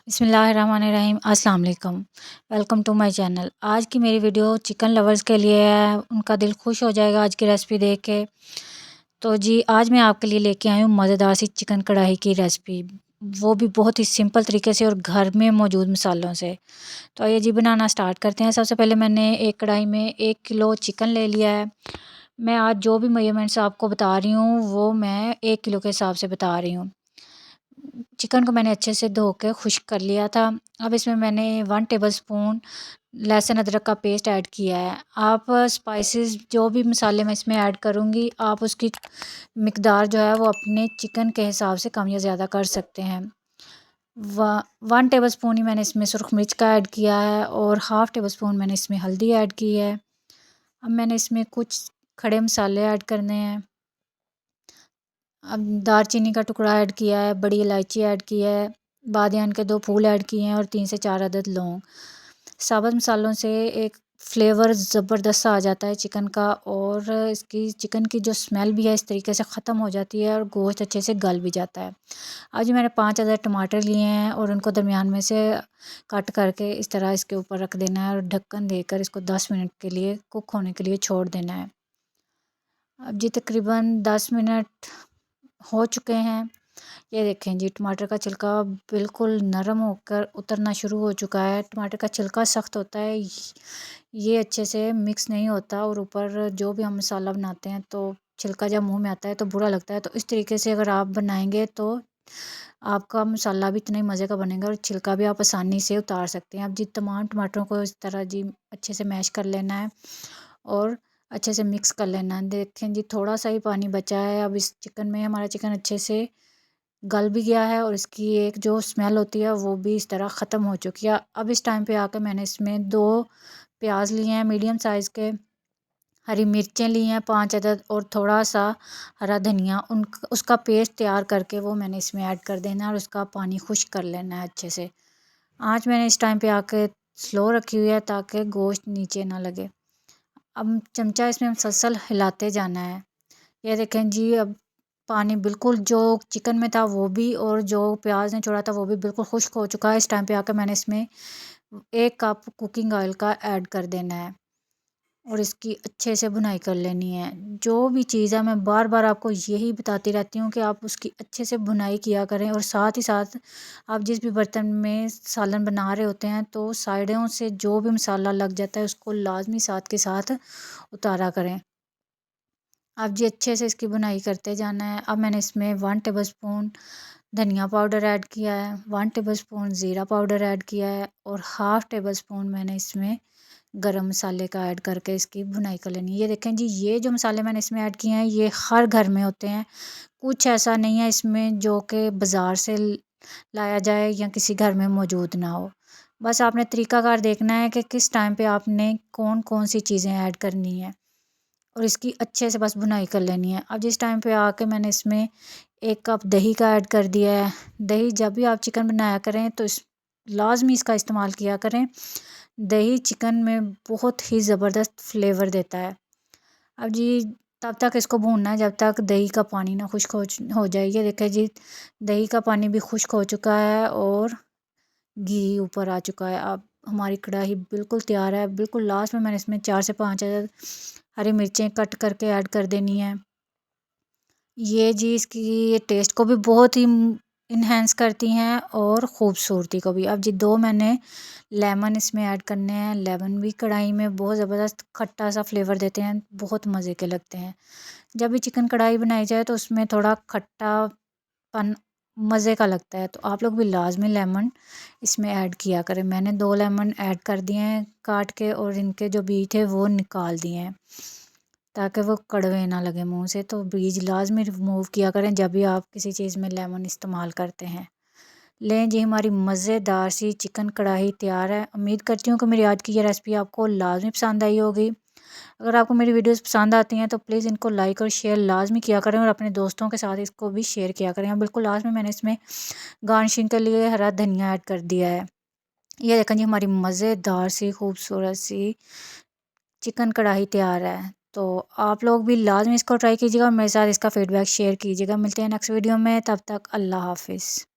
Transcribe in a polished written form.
बिस्मिल्लाहिर्रहमानिर्रहीम अस्सलाम वालेकुम। Welcome to my channel. आज की मेरी वीडियो चिकन लवर्स के लिए है, उनका दिल खुश हो जाएगा आज की रेसिपी देख के। तो जी आज मैं आपके लिए लेके आई हूँ मज़ेदार सी चिकन कढ़ाई की रेसिपी, वो भी बहुत ही सिंपल तरीके से और घर में मौजूद मसालों से। तो आइए जी बनाना स्टार्ट करते हैं। सबसे पहले मैंने एक कढ़ाई में 1 किलो चिकन ले लिया है। मैं आज जो भी मेजरमेंट्स आपको बता रही हूँ वो मैं 1 किलो के हिसाब से बता रही हूँ। चिकन को मैंने अच्छे से धो के खुश्क कर लिया था। अब इसमें मैंने 1 टेबलस्पून लहसुन अदरक का पेस्ट ऐड किया है। आप स्पाइसेस जो भी मसाले मैं इसमें ऐड करूँगी आप उसकी मिकदार जो है वो अपने चिकन के हिसाब से कम या ज़्यादा कर सकते हैं। 1 टेबलस्पून ही मैंने इसमें सुरख मिर्च का ऐड किया है और हाफ़ टेबलस्पून मैंने इसमें हल्दी ऐड की है। अब मैंने इसमें कुछ खड़े मसाले ऐड करने हैं। अब दालचीनी का टुकड़ा ऐड किया है, बड़ी इलायची ऐड की है, बादियान के 2 फूल ऐड किए हैं और 3 से 4 अदद लौंग। साबुत मसालों से एक फ्लेवर ज़बरदस्त सा आ जाता है चिकन का और इसकी चिकन की जो स्मेल भी है इस तरीके से ख़त्म हो जाती है और गोश्त अच्छे से गल भी जाता है। आज मैंने 5 अदद टमाटर लिए हैं और उनको दरमियान में से कट करके इस तरह इसके ऊपर रख देना है और ढक्कन देकर इसको 10 मिनट के लिए कुक होने के लिए छोड़ देना है। अब जी तकरीबन 10 मिनट हो चुके हैं। ये देखें जी टमाटर का छिलका बिल्कुल नरम होकर उतरना शुरू हो चुका है। टमाटर का छिलका सख्त होता है, ये अच्छे से मिक्स नहीं होता और ऊपर जो भी हम मसाला बनाते हैं तो छिलका जब मुंह में आता है तो बुरा लगता है। तो इस तरीके से अगर आप बनाएंगे तो आपका मसाला भी इतना ही मज़े का बनेगा और छिलका भी आप आसानी से उतार सकते हैं। अब जी तमाम टमाटरों को इस तरह जी अच्छे से मैश कर लेना है और अच्छे से मिक्स कर लेना है। देखें जी थोड़ा सा ही पानी बचा है। अब इस चिकन में हमारा चिकन अच्छे से गल भी गया है और इसकी एक जो स्मेल होती है वो भी इस तरह ख़त्म हो चुकी है। अब इस टाइम पे आके मैंने इसमें 2 प्याज लिए हैं मीडियम साइज़ के, हरी मिर्चें ली हैं 5 अदद और थोड़ा सा हरा धनिया उन उसका पेस्ट तैयार करके वो मैंने इसमें ऐड कर देना है और उसका पानी खुश्क कर लेना है अच्छे से। आँच मैंने इस टाइम पे आके स्लो रखी हुई है ताकि गोश्त नीचे ना लगे। अब चमचा इसमें मुसलसल हिलाते जाना है। ये देखें जी अब पानी बिल्कुल जो चिकन में था वो भी और जो प्याज ने छोड़ा था वो भी बिल्कुल खुश्क हो चुका है। इस टाइम पे आकर मैंने इसमें 1 कप कुकिंग ऑयल का ऐड कर देना है और इसकी अच्छे से भुनाई कर लेनी है। जो भी चीज़ है मैं बार-बार आपको यही बताती रहती हूँ कि आप उसकी अच्छे से भुनाई किया करें और साथ ही साथ आप जिस भी बर्तन में सालन बना रहे होते हैं तो साइडों से जो भी मसाला लग जाता है उसको लाज़मी साथ के साथ उतारा करें। अब जी अच्छे से इसकी भुनाई करते जाना है। अब मैंने इसमें 1 टेबलस्पून धनिया पाउडर ऐड किया है, 1 टेबलस्पून ज़ीरा पाउडर ऐड किया है और हाफ़ टेबलस्पून मैंने इसमें गरम मसाले का ऐड करके इसकी भुनाई कर लेनी है। ये देखें जी ये जो मसाले मैंने इसमें ऐड किए हैं ये हर घर में होते हैं। कुछ ऐसा नहीं है इसमें जो कि बाज़ार से लाया जाए या किसी घर में मौजूद ना हो। बस आपने तरीकाकार देखना है कि किस टाइम पे आपने कौन-कौन सी चीज़ें ऐड करनी है और इसकी अच्छे से बस भुनाई कर लेनी है। अब जिस टाइम पे आके मैंने इसमें 1 कप दही का ऐड कर दिया है। दही जब भी आप चिकन बनाया करें तो इस लाज़मी इसका इस्तेमाल किया करें। दही चिकन में बहुत ही ज़बरदस्त फ्लेवर देता है। अब जी तब तक इसको भूनना है जब तक दही का पानी ना खुश्क हो जाए। ये देखिए जी दही का पानी भी खुश्क हो चुका है और घी ऊपर आ चुका है। अब हमारी कढ़ाई बिल्कुल तैयार है। बिल्कुल लास्ट में मैंने इसमें 4 से 5 अदद हरी मिर्चें कट करके ऐड कर देनी है। ये जी इसकी ये टेस्ट को भी बहुत ही इन्हेंस करती हैं और ख़ूबसूरती को भी। अब जी 2 मैंने लेमन इसमें ऐड करने हैं। लेमन भी कढ़ाई में बहुत ज़बरदस्त खट्टा सा फ्लेवर देते हैं, बहुत मज़े के लगते हैं। जब भी चिकन कढ़ाई बनाई जाए तो उसमें थोड़ा खट्टापन मज़े का लगता है, तो आप लोग भी लाज़मी लेमन इसमें ऐड किया करें। मैंने 2 लेमन ऐड कर दिए हैं काट के और इनके जो बीज थे वो निकाल दिए हैं ताकि वो कड़वे ना लगे मुँह से। तो बीज लाज़मी रिमूव किया करें जब भी आप किसी चीज़ में लेमन इस्तेमाल करते हैं। लें जी हमारी मज़ेदार सी चिकन कढ़ाई तैयार है। उम्मीद करती हूँ कि मेरी आज की ये रेसिपी आपको लाज़मी पसंद आई होगी। अगर आपको मेरी वीडियोस पसंद आती हैं तो प्लीज़ इनको लाइक और शेयर लाज़मी किया करें और अपने दोस्तों के साथ इसको भी शेयर किया करें। और बिल्कुल लास्ट में मैंने इसमें गार्निशिंग के लिए हरा धनिया ऐड कर दिया है। ये देखें जी हमारी मज़ेदार सी खूबसूरत सी चिकन कढ़ाई तैयार है। तो आप लोग भी लाज़मी इसको ट्राई कीजिएगा और मेरे साथ इसका फ़ीडबैक शेयर कीजिएगा। मिलते हैं नेक्स्ट वीडियो में, तब तक अल्लाह हाफ़िज़।